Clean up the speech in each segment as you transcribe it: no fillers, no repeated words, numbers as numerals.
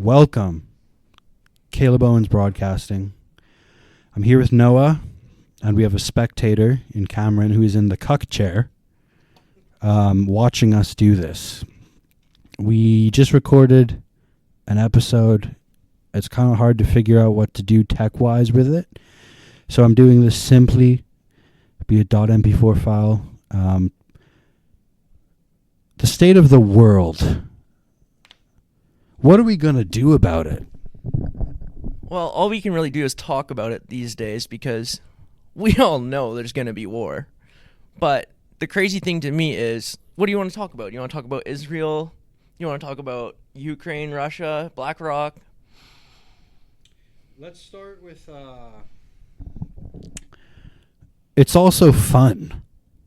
Welcome, Caleb Owens Broadcasting. I'm here with Noah, and we have a spectator in Cameron who is in the cuck chair watching us do this. We just recorded an episode. It's kind of hard to figure out what to do tech-wise with it. So I'm doing this simply, be a .mp4 file. The state of the world. What are we going to do about it? Well, all we can really do is talk about it these days because we all know there's going to be war. But the crazy thing to me is, what do you want to talk about? You want to talk about Israel? You want to talk about Ukraine, Russia, BlackRock? Let's start with... It's also fun.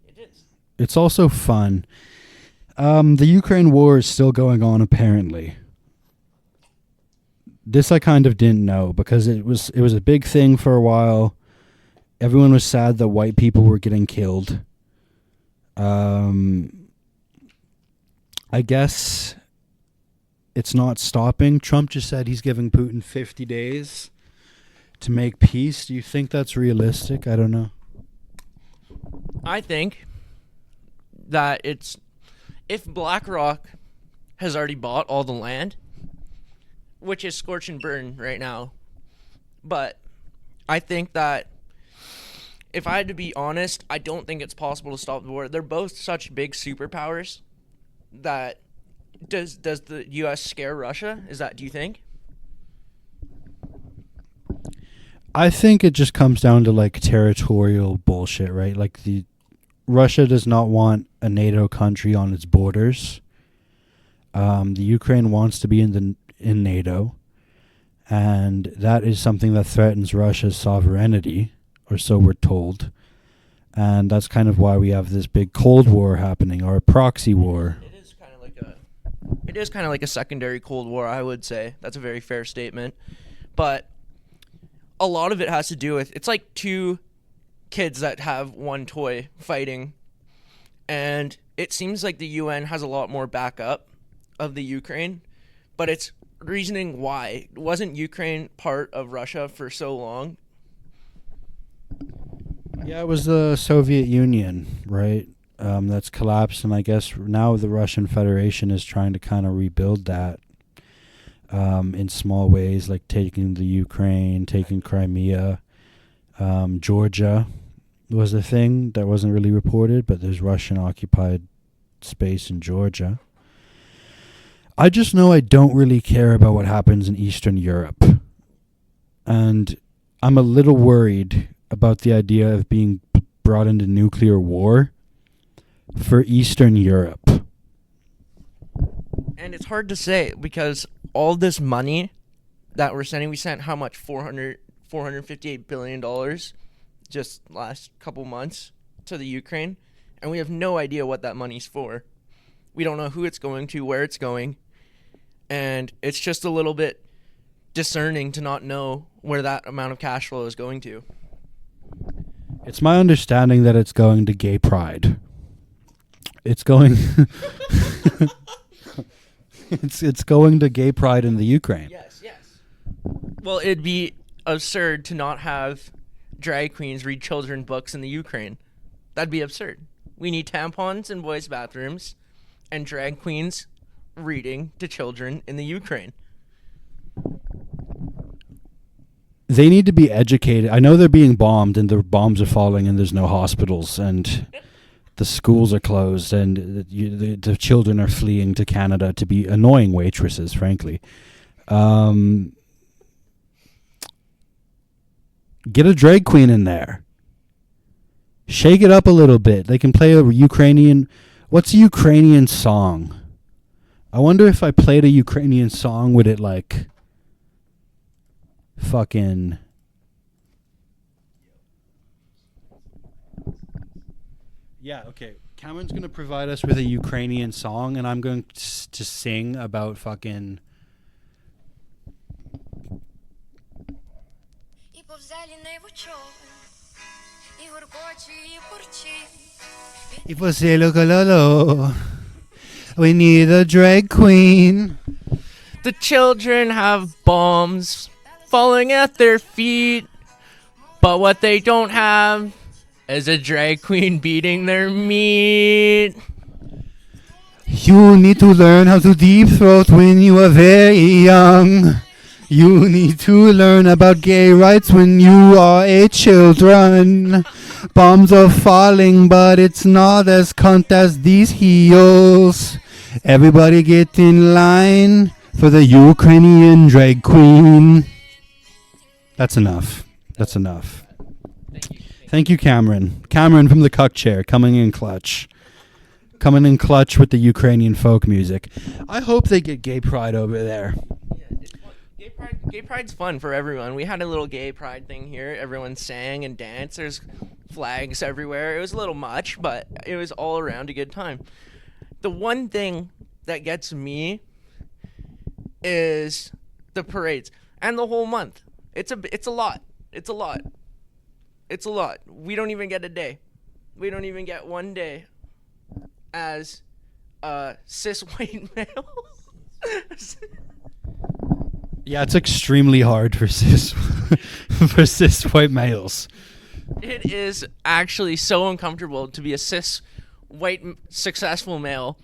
It is. It's also fun. The Ukraine war is still going on, apparently. This I kind of didn't know because it was a big thing for a while. Everyone was sad that white people were getting killed. I guess it's not stopping. Trump just said he's giving Putin 50 days to make peace. Do you think that's realistic? I don't know. I think that if BlackRock has already bought all the land, which is scorch and burn right now, but I think that if I had to be honest, I don't think it's possible to stop the war. They're both such big superpowers that does the U.S. scare Russia? Do you think? I think it just comes down to like territorial bullshit, right? Like Russia does not want a NATO country on its borders. The Ukraine wants to be in NATO, and that is something that threatens Russia's sovereignty, or so we're told. And that's kind of why we have this big Cold War happening, or a proxy war. It is kind of like a secondary Cold War, I would say. That's a very fair statement. But a lot of it has to do with, it's like two kids that have one toy fighting, and it seems like the UN has a lot more backup of the Ukraine, but it's reasoning why. Wasn't Ukraine part of Russia for so long? Yeah, it was the Soviet Union, right? That's collapsed, and I guess now the Russian Federation is trying to kind of rebuild that in small ways, like taking the Ukraine, taking Crimea. Georgia was a thing that wasn't really reported, but there's Russian-occupied space in Georgia. I just know I don't really care about what happens in Eastern Europe. And I'm a little worried about the idea of being brought into nuclear war for Eastern Europe. And it's hard to say because all this money that we're sending, we sent how much? $458 billion just last couple months to the Ukraine. And we have no idea what that money's for. We don't know who it's going to, where it's going. And it's just a little bit discerning to not know where that amount of cash flow is going to. It's my understanding that it's going to gay pride. It's going it's going to gay pride in the Ukraine. Yes. Well, it'd be absurd to not have drag queens read children's books in the Ukraine. That'd be absurd. We need tampons in boys' bathrooms and drag queens reading to children in the Ukraine. They need to be educated. I know they're being bombed and the bombs are falling and there's no hospitals and the schools are closed and the children are fleeing to Canada to be annoying waitresses, frankly. Get a drag queen in there. Shake it up a little bit. They can play a Ukrainian... What's a Ukrainian song? I wonder if I played a Ukrainian song, would it like fucking... Yeah, okay. Cameron's going to provide us with a Ukrainian song, and I'm going to sing about fucking... We need a drag queen. The children have bombs falling at their feet, but what they don't have is a drag queen beating their meat. You need to learn how to deep throat when you are very young. You need to learn about gay rights when you are a children. Bombs are falling, but it's not as cunt as these heels. Everybody get in line for the Ukrainian drag queen. That's enough. That's enough. Thank you, Cameron. Cameron from the Cuck Chair, coming in clutch. Coming in clutch with the Ukrainian folk music. I hope they get gay pride over there. Gay Pride's fun for everyone. We had a little gay pride thing here. Everyone sang and danced. There's flags everywhere. It was a little much, but it was all around a good time. The one thing that gets me is the parades and the whole month. It's a lot. It's a lot. It's a lot. We don't even get a day. We don't even get one day as a cis white male. Yeah, it's extremely hard for cis white males. It is actually so uncomfortable to be a cis white successful male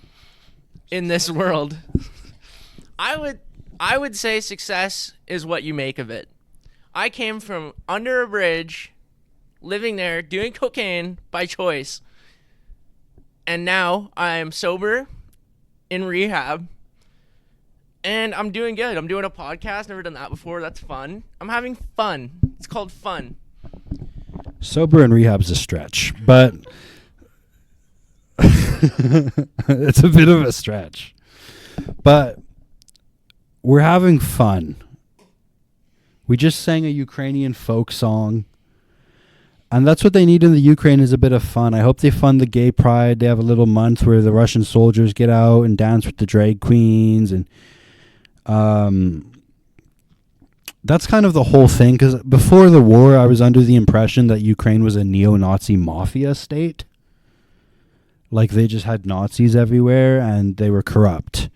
in this world. I would say success is what you make of it. I came from under a bridge, living there, doing cocaine by choice. And now I'm sober, in rehab, and I'm doing good. I'm doing a podcast. Never done that before. That's fun. I'm having fun. It's called fun. Sober and rehab's a stretch, but it's a bit of a stretch. But we're having fun. We just sang a Ukrainian folk song. And that's what they need in the Ukraine is a bit of fun. I hope they fund the gay pride. They have a little month where the Russian soldiers get out and dance with the drag queens. And that's kind of the whole thing. Because before the war, I was under the impression that Ukraine was a neo-Nazi mafia state. Like they just had Nazis everywhere and they were corrupt.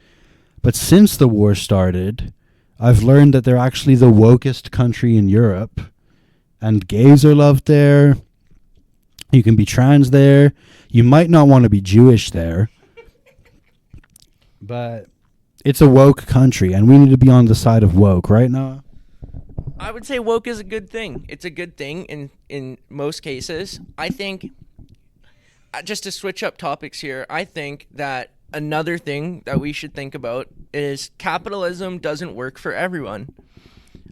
But since the war started, I've learned that they're actually the wokest country in Europe. And gays are loved there. You can be trans there. You might not want to be Jewish there. But it's a woke country, and we need to be on the side of woke, right, Noah? I would say woke is a good thing. It's a good thing in most cases. I think, just to switch up topics here, I think that another thing that we should think about is capitalism doesn't work for everyone.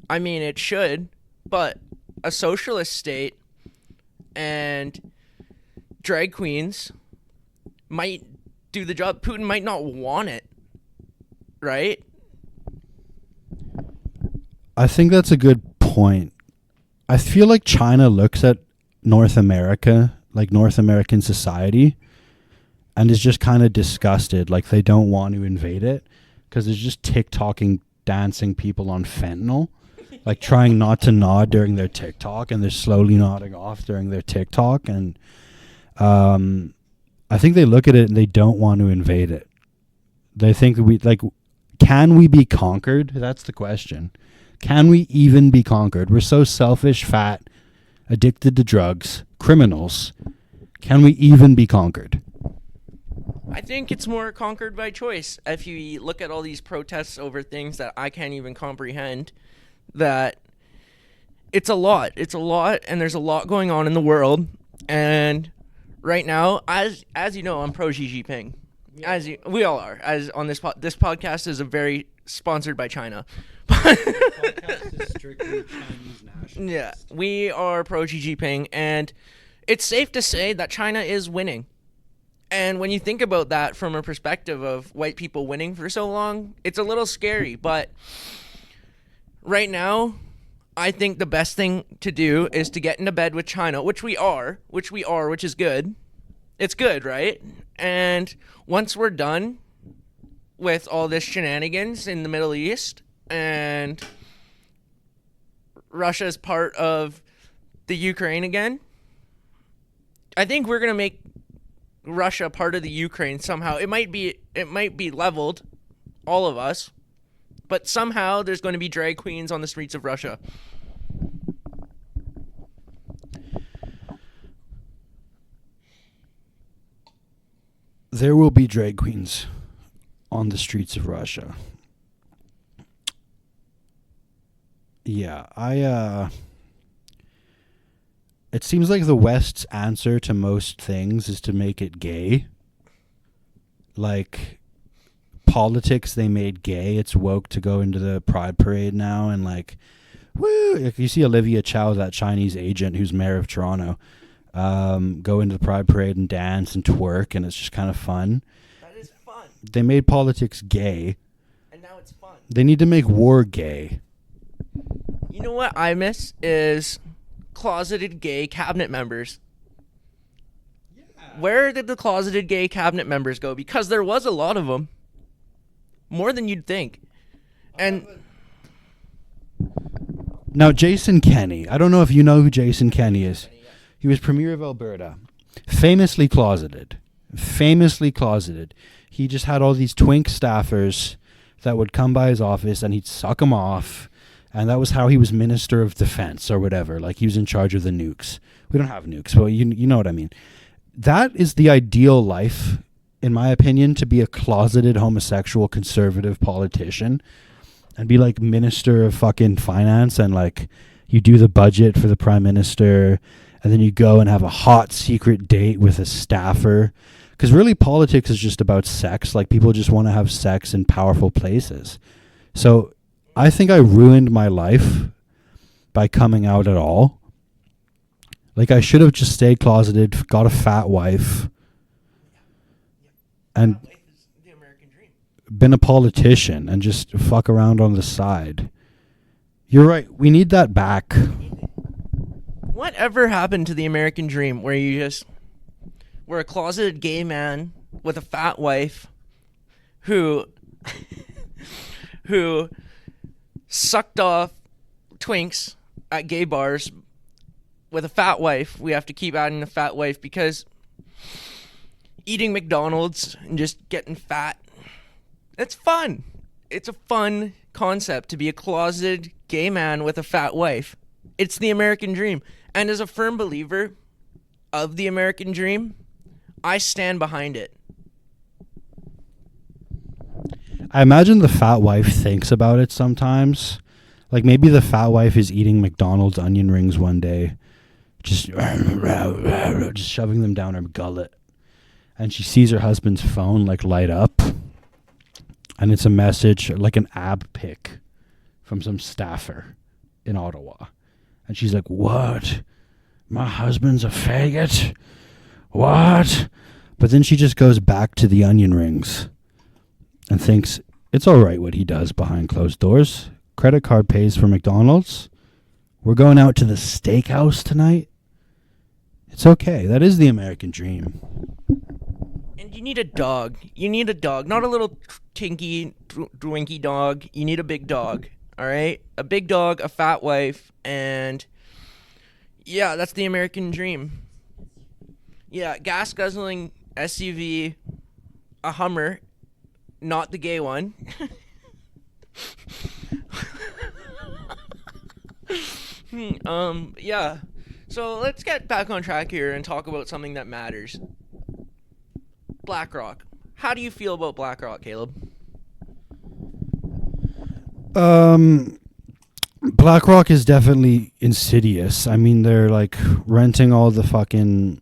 I mean, it should, but a socialist state and drag queens might do the job. Putin might not want it, right? I think that's a good point. I feel like China looks at North America, like North American society, and is just kind of disgusted. Like they don't want to invade it because there's just TikToking, dancing people on fentanyl. Like trying not to nod during their TikTok, and they're slowly nodding off during their TikTok. And I think they look at it and they don't want to invade it. They think can we be conquered? That's the question. Can we even be conquered? We're so selfish, fat, addicted to drugs, criminals. Can we even be conquered? I think it's more conquered by choice. If you look at all these protests over things that I can't even comprehend, that it's a lot, and there's a lot going on in the world. And right now, as you know, I'm pro Xi Jinping. Yeah. We all are. As on this podcast is a very sponsored by China. Podcast is strictly Chinese nationalist. Yeah, we are pro Xi Jinping, and it's safe to say that China is winning. And when you think about that from a perspective of white people winning for so long, it's a little scary, but right now, I think the best thing to do is to get into bed with China, which we are, which is good. It's good, right? And once we're done with all this shenanigans in the Middle East and Russia's part of the Ukraine again, I think we're going to make Russia part of the Ukraine somehow. It might be leveled, all of us, But somehow there's going to be drag queens on the streets of Russia. There will be drag queens on the streets of Russia. Yeah, it seems like the West's answer to most things is to make it gay. Like politics, they made gay. It's woke to go into the Pride Parade now and like, woo! Like you see Olivia Chow, that Chinese agent who's mayor of Toronto, go into the Pride Parade and dance and twerk, and it's just kind of fun. That is fun. They made politics gay. And now it's fun. They need to make war gay. You know what I miss is closeted gay cabinet members. Yeah. Where did the closeted gay cabinet members go? Because there was a lot of them. More than you'd think. And now Jason Kenney. I don't know if you know who Jason Kenney is. He was Premier of Alberta. Famously closeted. He just had all these twink staffers that would come by his office and he'd suck them off. And that was how he was Minister of Defense or whatever. Like he was in charge of the nukes. We don't have nukes, but you know what I mean. That is the ideal life, in my opinion, to be a closeted homosexual conservative politician and be like Minister of fucking Finance, and like you do the budget for the Prime Minister and then you go and have a hot secret date with a staffer. Because really politics is just about sex. Like people just want to have sex in powerful places. So I think I ruined my life by coming out at all. Like I should have just stayed closeted, got a fat wife, and the American dream. Been a politician and just fuck around on the side. You're right. We need that back. Whatever happened to the American dream where you just were a closeted gay man with a fat wife who sucked off twinks at gay bars with a fat wife? We have to keep adding a fat wife because eating McDonald's and just getting fat, it's fun. It's a fun concept to be a closeted gay man with a fat wife. It's the American dream. And as a firm believer of the American dream, I stand behind it. I imagine the fat wife thinks about it sometimes. Like maybe the fat wife is eating McDonald's onion rings one day, just shoving them down her gullet. And she sees her husband's phone like light up. And it's a message, like an ab pic from some staffer in Ottawa. And she's like, what? My husband's a faggot? What? But then she just goes back to the onion rings and thinks it's all right what he does behind closed doors. Credit card pays for McDonald's. We're going out to the steakhouse tonight. It's okay. That is the American dream. And you need a dog. You need a dog. Not a little tinky, dwinky dog. You need a big dog. All right? A big dog, a fat wife, and yeah, that's the American dream. Yeah, gas-guzzling SUV, a Hummer, not the gay one. Yeah. So let's get back on track here and talk about something that matters. BlackRock. How do you feel about BlackRock, Caleb? BlackRock is definitely insidious. I mean, they're like renting all the fucking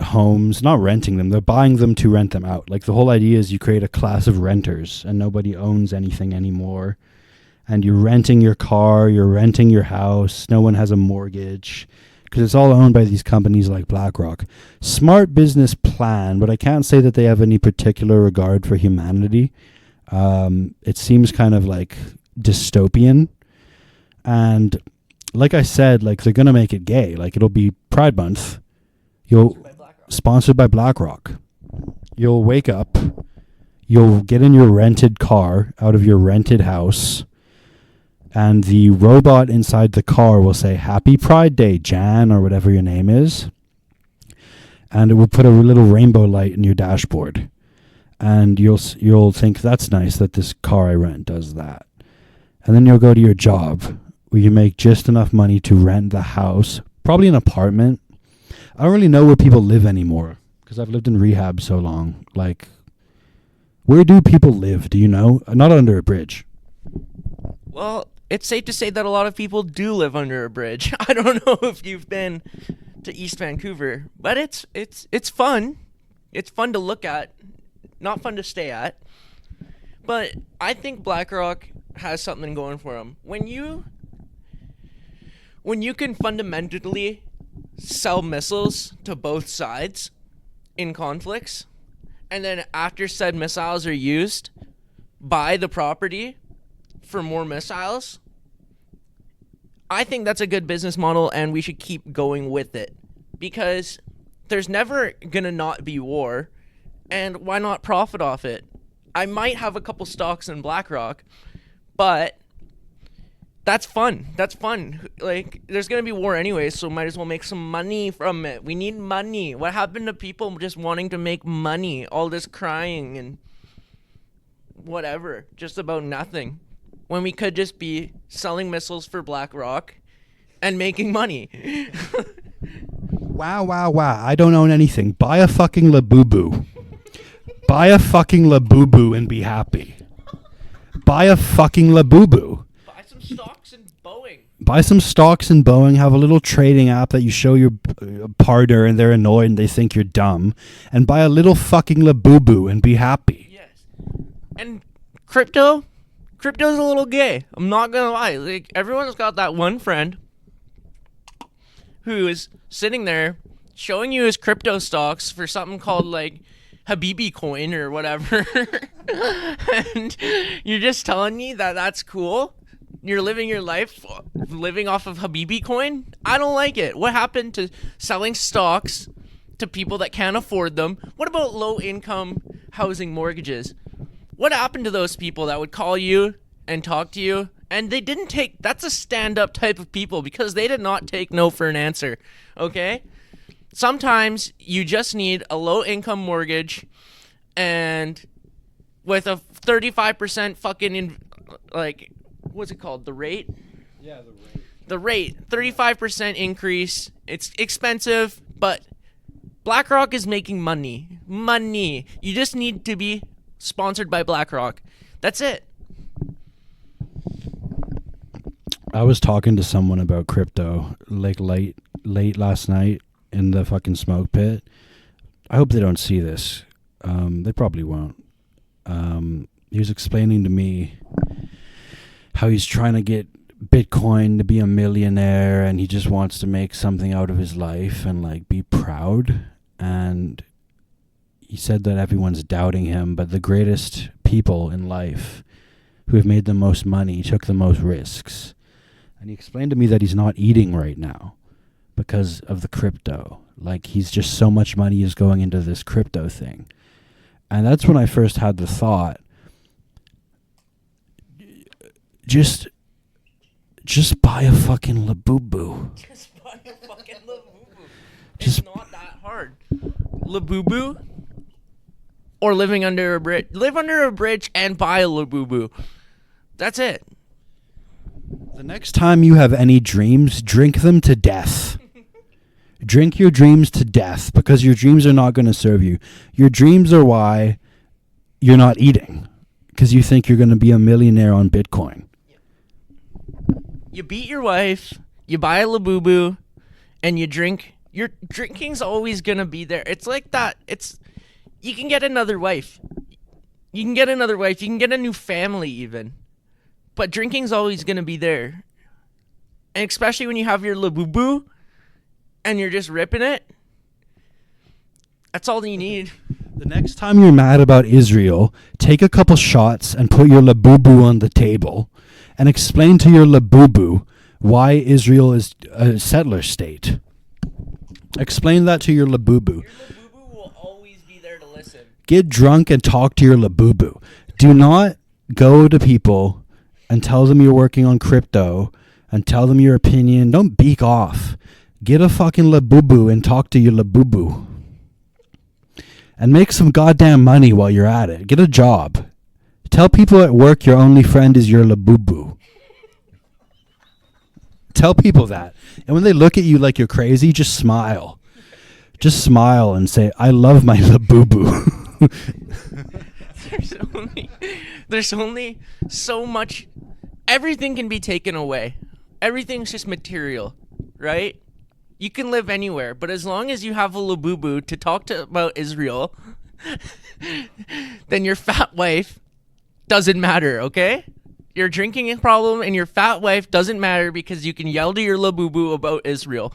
homes, not renting them, they're buying them to rent them out. Like the whole idea is you create a class of renters and nobody owns anything anymore. And you're renting your car, you're renting your house, no one has a mortgage because it's all owned by these companies like BlackRock. Smart business plan, but I can't say that they have any particular regard for humanity. It seems kind of like dystopian. And like I said, like they're going to make it gay. Like it'll be Pride Month. Sponsored by BlackRock. You'll wake up, you'll get in your rented car out of your rented house, and the robot inside the car will say, Happy Pride Day, Jan, or whatever your name is. And it will put a little rainbow light in your dashboard. and you'll think that's nice that this car I rent does that. And then you'll go to your job where you make just enough money to rent the house, probably an apartment. I don't really know where people live anymore because I've lived in rehab so long. Like, where do people live? Do you know? Not under a bridge. Well, it's safe to say that a lot of people do live under a bridge. I don't know if you've been to East Vancouver, but it's fun. It's fun to look at, not fun to stay at. But I think BlackRock has something going for them. When you can fundamentally sell missiles to both sides in conflicts, and then after said missiles are used, buy the property for more missiles, I think that's a good business model, and we should keep going with it, because there's never gonna not be war, and why not profit off it? I might have a couple stocks in BlackRock, but that's fun. That's fun. Like, there's gonna be war anyway, so might as well make some money from it. We need money. What happened to people just wanting to make money? All this crying and whatever, just about nothing, when we could just be selling missiles for BlackRock and making money. Wow. I don't own anything. Buy a fucking Labubu. Buy a fucking Labubu and be happy. Buy a fucking Labubu. Buy some stocks in Boeing. Buy some stocks in Boeing. Have a little trading app that you show your partner and they're annoyed and they think you're dumb. And buy a little fucking Labubu and be happy. Yes. And crypto's a little gay. I'm not gonna lie. Like, everyone's got that one friend who is sitting there showing you his crypto stocks for something called like Habibi coin or whatever. And you're just telling me that that's cool? You're living your life living off of Habibi coin? I don't like it. What happened to selling stocks to people that can't afford them? What about low income housing mortgages? What happened to those people that would call you and talk to you? And they didn't take, that's a stand-up type of people, because they did not take no for an answer, okay? Sometimes you just need a low-income mortgage, and with a 35% fucking, what's it called, the rate? Yeah, the rate. The rate, 35% increase. It's expensive, but BlackRock is making money. Money. You just need to be sponsored by BlackRock. That's it. I was talking to someone about crypto like late last night in the fucking smoke pit. I hope they don't see this. They probably won't. He was explaining to me how he's trying to get Bitcoin to be a millionaire, and he just wants to make something out of his life and like be proud. And he said that everyone's doubting him, but the greatest people in life who have made the most money took the most risks. And he explained to me that he's not eating right now because of the crypto. Like, he's just so much money is going into this crypto thing. And that's when I first had the thought, just buy a fucking Labubu. Just buy a fucking Labubu. It's not that hard. Labubu or living under a bridge. Live under a bridge and buy a Labubu. That's it. The next time you have any dreams, drink them to death. Drink your dreams to death, because your dreams are not going to serve you. Your dreams are why you're not eating, because you think you're going to be a millionaire on Bitcoin. You beat your wife, you buy a Labubu, and you drink. Your drinking's always going to be there. It's like that. You can get another wife. You can get another wife. You can get a new family even. But drinking's always going to be there. And especially when you have your Labubu and you're just ripping it, that's all you need. The next time you're mad about Israel, take a couple shots and put your Labubu on the table and explain to your Labubu why Israel is a settler state. Explain that to your Labubu. Your Labubu will always be there to listen. Get drunk and talk to your Labubu. Do not go to people and tell them you're working on crypto and tell them your opinion. Don't beak off. Get a fucking Labubu and talk to your Labubu. And make some goddamn money while you're at it. Get a job. Tell people at work your only friend is your Labubu. Tell people that. And when they look at you like you're crazy, just smile. Just smile and say, I love my Labubu. There's only so much. Everything can be taken away. Everything's just material, right? You can live anywhere, but as long as you have a Labubu to talk to about Israel, then your fat wife doesn't matter, okay? Your drinking problem and your fat wife doesn't matter because you can yell to your Labubu about Israel.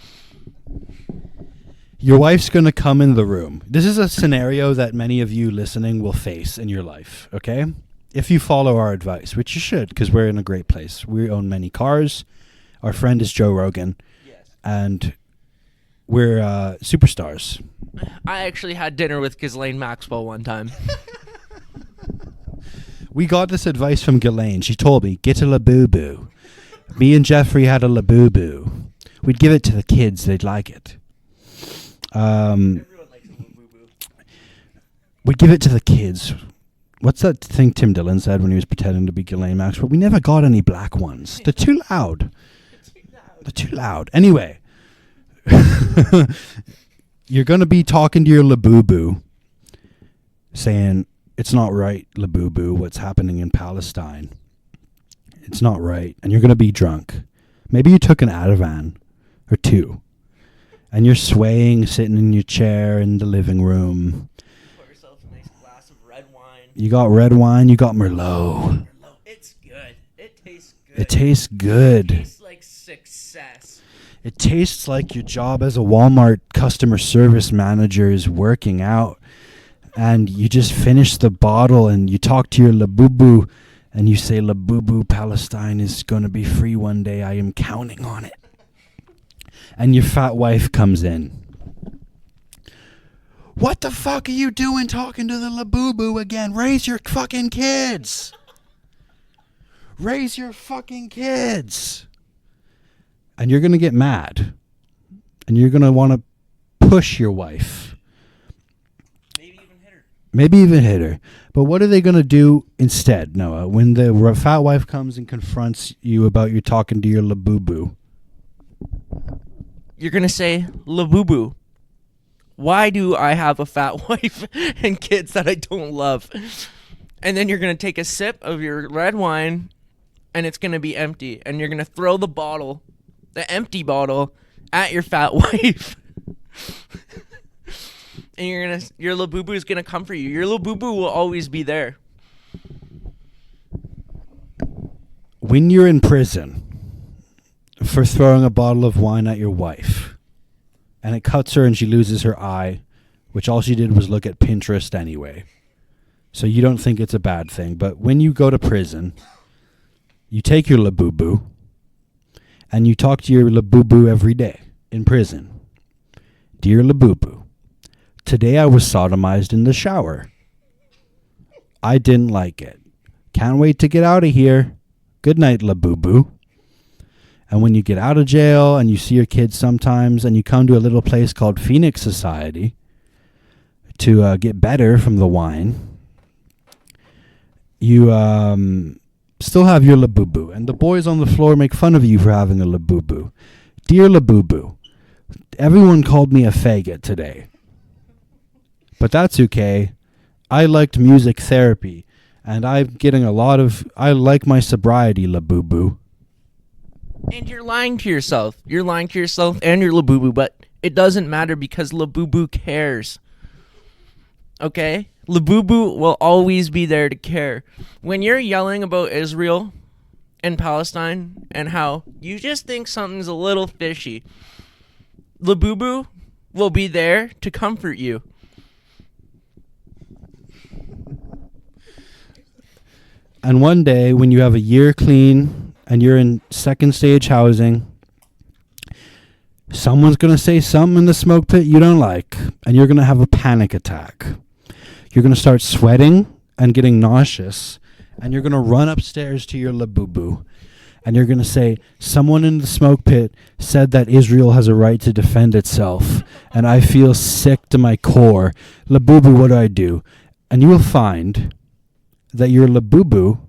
Your wife's going to come in the room. This is a scenario that many of you listening will face in your life, okay? If you follow our advice, which you should, because we're in a great place. We own many cars. Our friend is Joe Rogan. Yes. And we're superstars. I actually had dinner with Ghislaine Maxwell one time. We got this advice from Ghislaine. She told me, get a Labubu. Me and Jeffrey had a Labubu. We'd give it to the kids. They'd like it. Everyone likes a Labubu. We'd give it to the kids. What's that thing Tim Dillon said when he was pretending to be Ghislaine Maxwell? We never got any black ones. They're too loud. They're too loud. Anyway. You're going to be talking to your Labubu saying, it's not right, Labubu, what's happening in Palestine. It's not right. And you're going to be drunk. Maybe you took an Ativan or two. And you're swaying, sitting in your chair in the living room. Pour yourself a nice glass of red wine. You got red wine, you got Merlot. It's good. It tastes good. It tastes good. It tastes like success. It tastes like your job as a Walmart customer service manager is working out. And you just finish the bottle and you talk to your Labubu and you say, Labubu, Palestine is going to be free one day. I am counting on it. And your fat wife comes in. What the fuck are you doing talking to the Labubu again? Raise your fucking kids. Raise your fucking kids. And you're going to get mad. And you're going to want to push your wife. Maybe even hit her. But what are they going to do instead, Noah, when the fat wife comes and confronts you about you talking to your Labubu? You're going to say, Labubu, why do I have a fat wife and kids that I don't love? And then you're going to take a sip of your red wine and it's going to be empty. And you're going to throw the bottle, the empty bottle, at your fat wife. And your Labubu is gonna come for you. Your Labubu will always be there. When you're in prison for throwing a bottle of wine at your wife, and it cuts her and she loses her eye, which all she did was look at Pinterest anyway. So you don't think it's a bad thing. But when you go to prison, you take your Labubu and you talk to your Labubu every day in prison. Dear Labubu, today I was sodomized in the shower. I didn't like it. Can't wait to get out of here. Good night, Labubu. And when you get out of jail and you see your kids sometimes and you come to a little place called Phoenix Society to get better from the wine, you still have your Labubu. And the boys on the floor make fun of you for having a Labubu. Dear Labubu, everyone called me a faggot today. But that's okay. I liked music therapy, and I'm getting I like my sobriety, Labubu. And you're lying to yourself. You're lying to yourself and your Labubu, but it doesn't matter because Labubu cares. Okay? Labubu will always be there to care. When you're yelling about Israel and Palestine and how you just think something's a little fishy, Labubu will be there to comfort you. And one day, when you have a year clean and you're in second stage housing, someone's going to say something in the smoke pit you don't like, and you're going to have a panic attack. You're going to start sweating and getting nauseous, and you're going to run upstairs to your Labubu, and you're going to say, someone in the smoke pit said that Israel has a right to defend itself, and I feel sick to my core. Labubu, what do I do? And you will find that your Labubu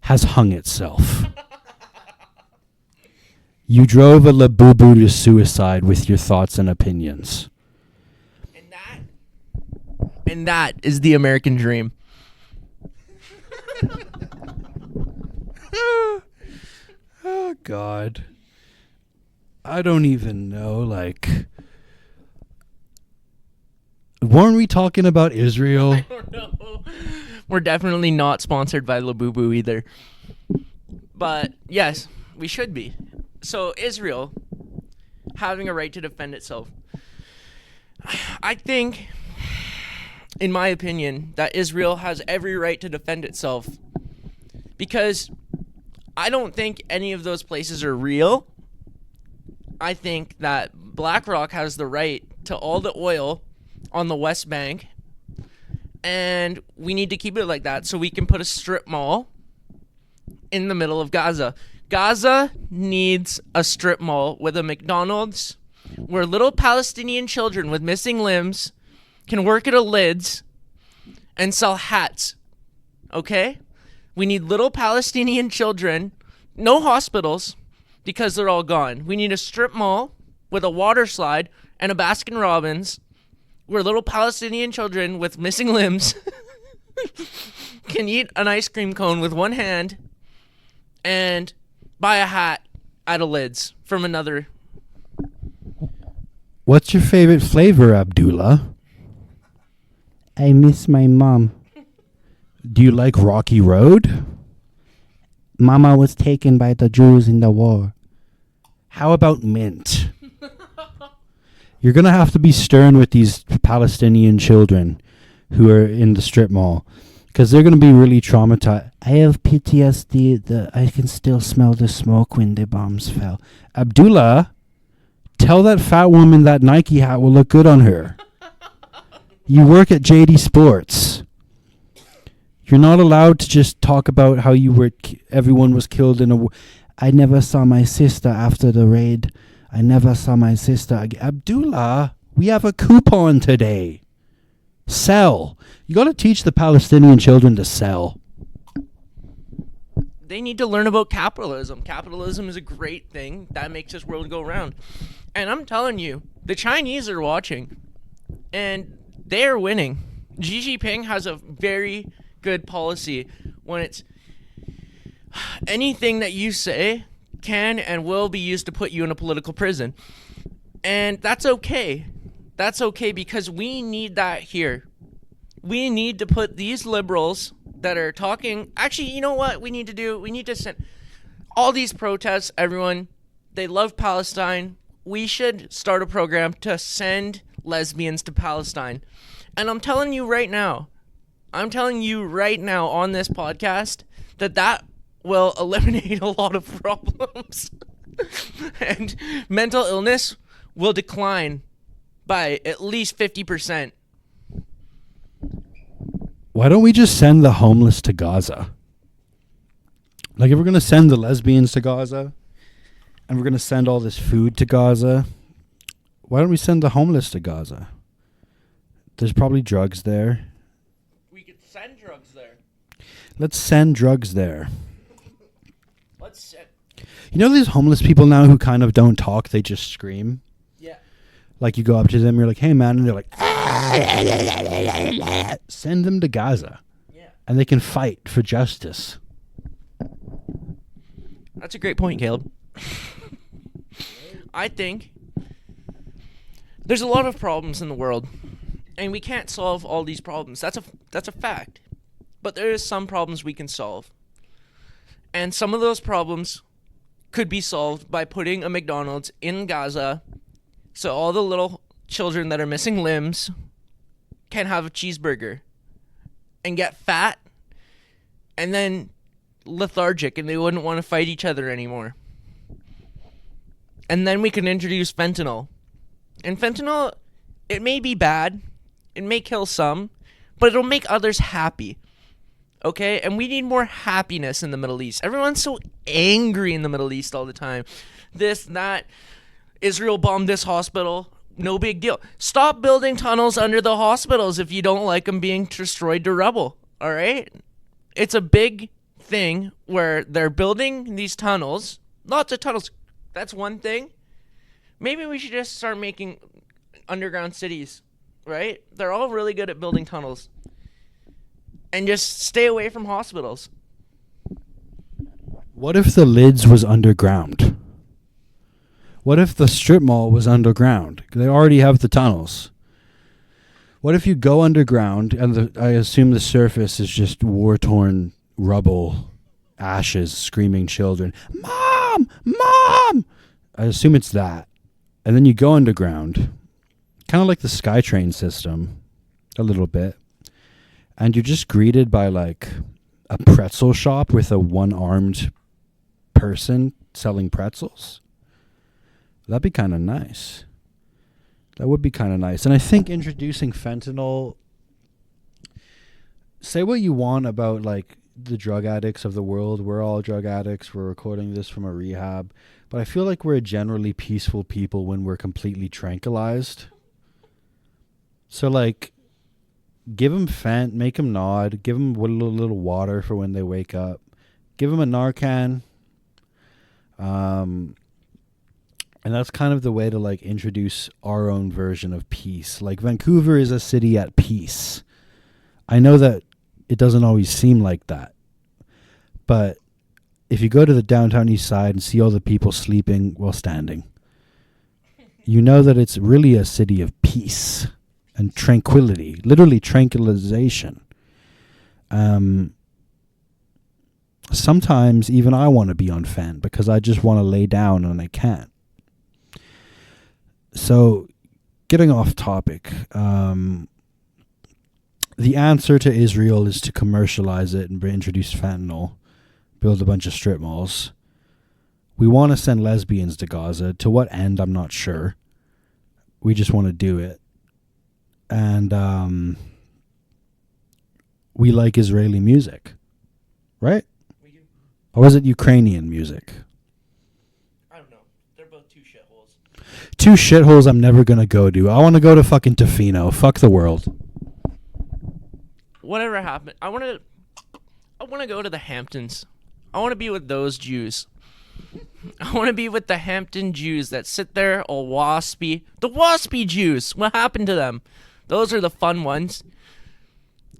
has hung itself. You drove a Labubu to suicide with your thoughts and opinions. And that is the American dream. Oh, God. I don't even know, like... Weren't we talking about Israel? I don't know. We're definitely not sponsored by Labubu either. But, yes, we should be. So, Israel having a right to defend itself. I think, in my opinion, that Israel has every right to defend itself. Because I don't think any of those places are real. I think that BlackRock has the right to all the oil on the West Bank. And we need to keep it like that so we can put a strip mall in the middle of Gaza. Gaza needs a strip mall with a McDonald's where little Palestinian children with missing limbs can work at a Lids and sell hats. Okay? We need little Palestinian children, no hospitals, because they're all gone. We need a strip mall with a water slide and a Baskin Robbins where little Palestinian children with missing limbs can eat an ice cream cone with one hand and buy a hat at a Lids from another. What's your favorite flavor, Abdullah? I miss my mom. Do you like Rocky Road? Mama was taken by the Jews in the war. How about mint? You're going to have to be stern with these Palestinian children who are in the strip mall because they're going to be really traumatized. I have PTSD. I can still smell the smoke when the bombs fell. Abdullah, tell that fat woman that Nike hat will look good on her. You work at JD Sports. You're not allowed to just talk about how you were. Everyone was killed in a war. I never saw my sister after the raid. I never saw my sister. Abdullah, we have a coupon today. Sell. You got to teach the Palestinian children to sell. They need to learn about capitalism. Capitalism is a great thing that makes this world go round. And I'm telling you, the Chinese are watching. And they're winning. Xi Jinping has a very good policy when it's anything that you say can and will be used to put you in a political prison. And that's okay. That's okay because we need that here. We need to put these liberals that are talking... Actually, you know what we need to do? We need to send... All these protests, everyone, they love Palestine. We should start a program to send lesbians to Palestine. And I'm telling you right now on this podcast that will eliminate a lot of problems. And mental illness will decline by at least 50%. Why don't we just send the homeless to Gaza? Like, if we're going to send the lesbians to Gaza and we're going to send all this food to Gaza, why don't we send the homeless to Gaza? There's probably drugs there. We could send drugs there. Let's send drugs there. Let's send... You know these homeless people now who kind of don't talk, they just scream? Yeah. Like, you go up to them, you're like, hey, man, and they're like, send them to Gaza. Yeah. And they can fight for justice. That's a great point, Caleb. I think there's a lot of problems in the world, and we can't solve all these problems. That's a fact. But there is some problems we can solve. And some of those problems could be solved by putting a McDonald's in Gaza so all the little children that are missing limbs can have a cheeseburger and get fat and then lethargic and they wouldn't want to fight each other anymore. And then we can introduce fentanyl. And fentanyl, it may be bad, it may kill some, but it'll make others happy. Okay? And we need more happiness in the Middle East. Everyone's so angry in the Middle East all the time. This, that. Israel bombed this hospital. No big deal. Stop building tunnels under the hospitals if you don't like them being destroyed to rubble. All right? It's a big thing where they're building these tunnels. Lots of tunnels. That's one thing. Maybe we should just start making underground cities, right? They're all really good at building tunnels. And just stay away from hospitals. What if the Lids was underground? What if the strip mall was underground? They already have the tunnels. What if you go underground and I assume the surface is just war-torn rubble, ashes, screaming children. Mom! Mom! I assume it's that. And then you go underground, kind of like the SkyTrain system, a little bit. And you're just greeted by like a pretzel shop with a one-armed person selling pretzels. That'd be kind of nice. That would be kind of nice. And I think introducing fentanyl, say what you want about like the drug addicts of the world. We're all drug addicts. We're recording this from a rehab. But I feel like we're generally peaceful people when we're completely tranquilized. So like, give them Fent, make them nod, give them a little water for when they wake up. Give them a Narcan. And that's kind of the way to like introduce our own version of peace. Like Vancouver is a city at peace. I know that it doesn't always seem like that. But if you go to the downtown east side and see all the people sleeping while standing, you know that it's really a city of peace and tranquility, literally tranquilization. Sometimes even I want to be on Fent because I just want to lay down and I can't. So, getting off topic, the answer to Israel is to commercialize it and introduce fentanyl, build a bunch of strip malls. We want to send lesbians to Gaza. To what end, I'm not sure. We just want to do it. And we like Israeli music, right? We do. Or is it Ukrainian music? I don't know. They're both two shitholes. Two shitholes I'm never going to go to. I want to go to fucking Tofino. Fuck the world. Whatever happened, I want to go to the Hamptons. I want to be with those Jews. I want to be with the Hampton Jews that sit there all waspy. The waspy Jews. What happened to them? Those are the fun ones.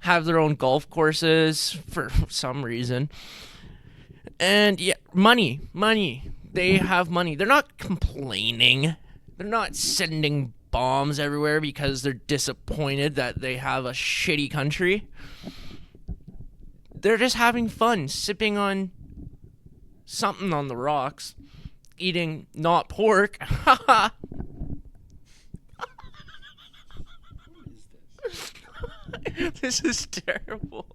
Have their own golf courses for some reason. And yeah, money. They have money. They're not complaining. They're not sending bombs everywhere because they're disappointed that they have a shitty country. They're just having fun, sipping on something on the rocks, eating not pork. This is terrible.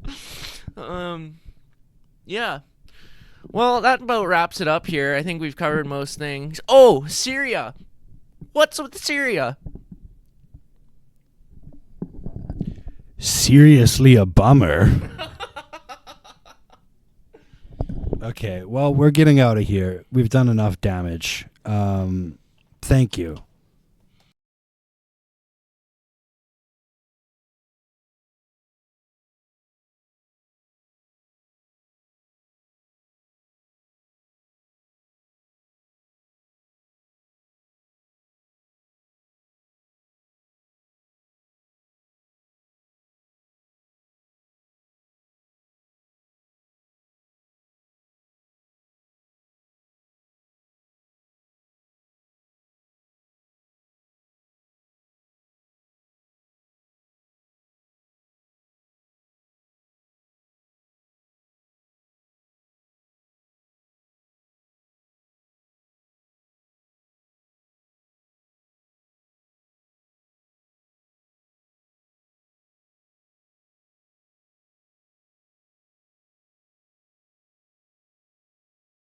Yeah. Well, that about wraps it up here. I think we've covered most things. Oh, Syria. What's with Syria? Seriously a bummer. Okay, well, we're getting out of here. We've done enough damage. Thank you.